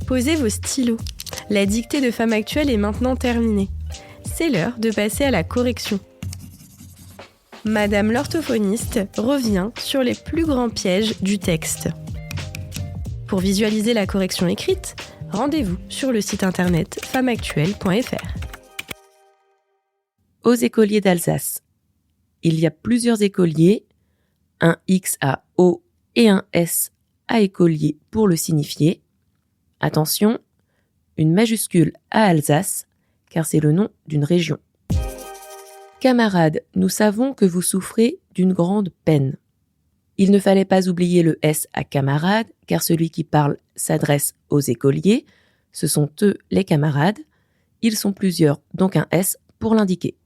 Posez vos stylos. La dictée de Femme Actuelle est maintenant terminée. C'est l'heure de passer à la correction. Madame l'orthophoniste revient sur les plus grands pièges du texte. Pour visualiser la correction écrite, rendez-vous sur le site internet femmeactuelle.fr. Aux écoliers d'Alsace. Il y a plusieurs écoliers, un X à O et un S à écolier pour le signifier. Attention, une majuscule à Alsace, car c'est le nom d'une région. Camarades, nous savons que vous souffrez d'une grande peine. Il ne fallait pas oublier le S à camarade, car celui qui parle s'adresse aux écoliers. Ce sont eux les camarades. Ils sont plusieurs, donc un S pour l'indiquer.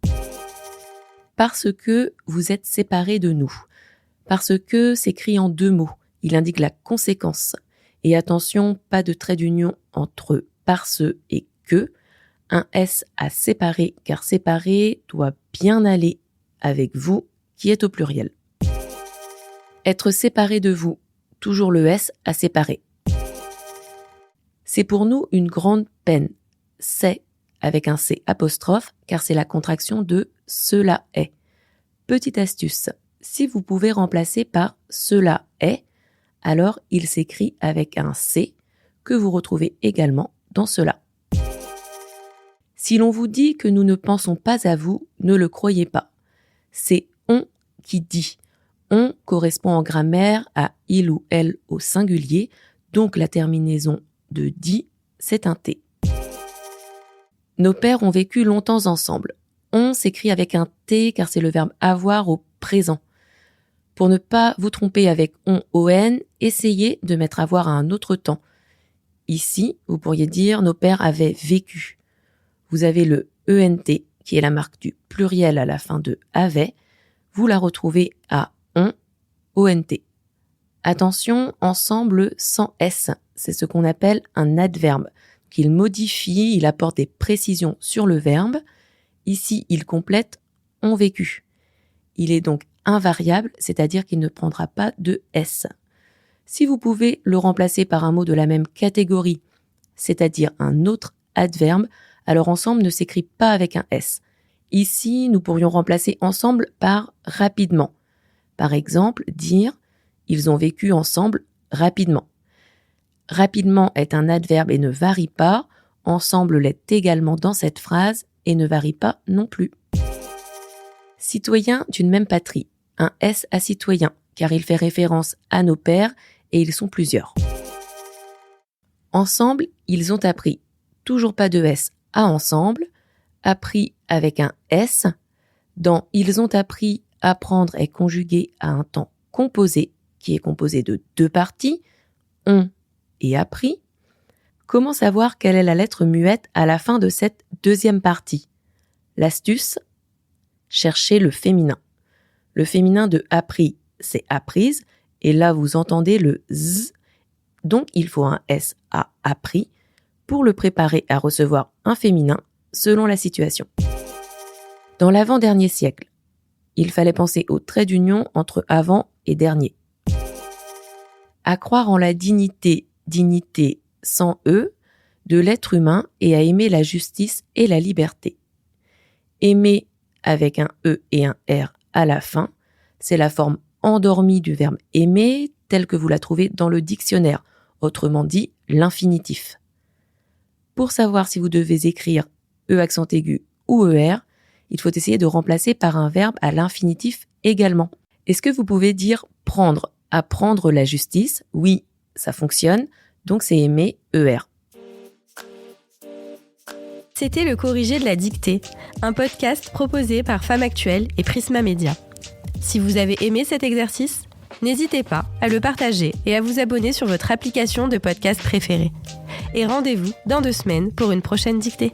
Parce que vous êtes séparés de nous. Parce que s'écrit en 2 mots. Il indique la conséquence. Et attention, pas de trait d'union entre parce et que. Un S à séparer, car séparer doit bien aller avec vous, qui est au pluriel. Être séparé de vous, toujours le S à séparer. C'est pour nous une grande peine. C'est avec un C apostrophe, car c'est la contraction de cela est. Petite astuce, si vous pouvez remplacer par cela est, alors il s'écrit avec un C que vous retrouvez également dans cela. Si l'on vous dit que nous ne pensons pas à vous, ne le croyez pas. C'est on qui dit. On correspond en grammaire à il ou elle au singulier, donc la terminaison de dit, c'est un T. Nos pères ont vécu longtemps ensemble. On s'écrit avec un T car c'est le verbe avoir au présent. Pour ne pas vous tromper avec on, essayez de mettre avoir à un autre temps. Ici, vous pourriez dire nos pères avaient vécu. Vous avez le ENT qui est la marque du pluriel à la fin de avait. Vous la retrouvez à ONT. Attention, ensemble sans S, c'est ce qu'on appelle un adverbe, qu'il modifie, il apporte des précisions sur le verbe. Ici, il complète ont vécu. Il est donc invariable, c'est-à-dire qu'il ne prendra pas de S. Si vous pouvez le remplacer par un mot de la même catégorie, c'est-à-dire un autre adverbe, alors ensemble ne s'écrit pas avec un S. Ici, nous pourrions remplacer ensemble par rapidement. Par exemple, dire « ils ont vécu ensemble rapidement ». Rapidement est un adverbe et ne varie pas. Ensemble l'est également dans cette phrase et ne varie pas non plus. Citoyens d'une même patrie. Un S à citoyen, car il fait référence à nos pères et ils sont plusieurs. Ensemble, ils ont appris. Toujours pas de S à ensemble. Appris avec un S. Dans ils ont appris, apprendre est conjugué à un temps composé, qui est composé de 2 parties, ont et appris. Comment savoir quelle est la lettre muette à la fin de cette 2e partie? L'astuce, cherchez le féminin. Le féminin de appris, c'est apprise, et là vous entendez le Z, donc il faut un S à appris pour le préparer à recevoir un féminin selon la situation. Dans l'avant-dernier siècle, il fallait penser au trait d'union entre avant et dernier. À croire en la dignité sans E, de l'être humain et à aimer la justice et la liberté. Aimer avec un E et un R à la fin, c'est la forme endormie du verbe aimer telle que vous la trouvez dans le dictionnaire, autrement dit l'infinitif. Pour savoir si vous devez écrire E accent aigu ou ER, il faut essayer de remplacer par un verbe à l'infinitif également. Est-ce que vous pouvez dire prendre, apprendre la justice? Oui, ça fonctionne, donc c'est aimer ER. C'était le corrigé de la dictée, un podcast proposé par Femme Actuelle et Prisma Media. Si vous avez aimé cet exercice, n'hésitez pas à le partager et à vous abonner sur votre application de podcast préférée. Et rendez-vous dans 2 semaines pour une prochaine dictée.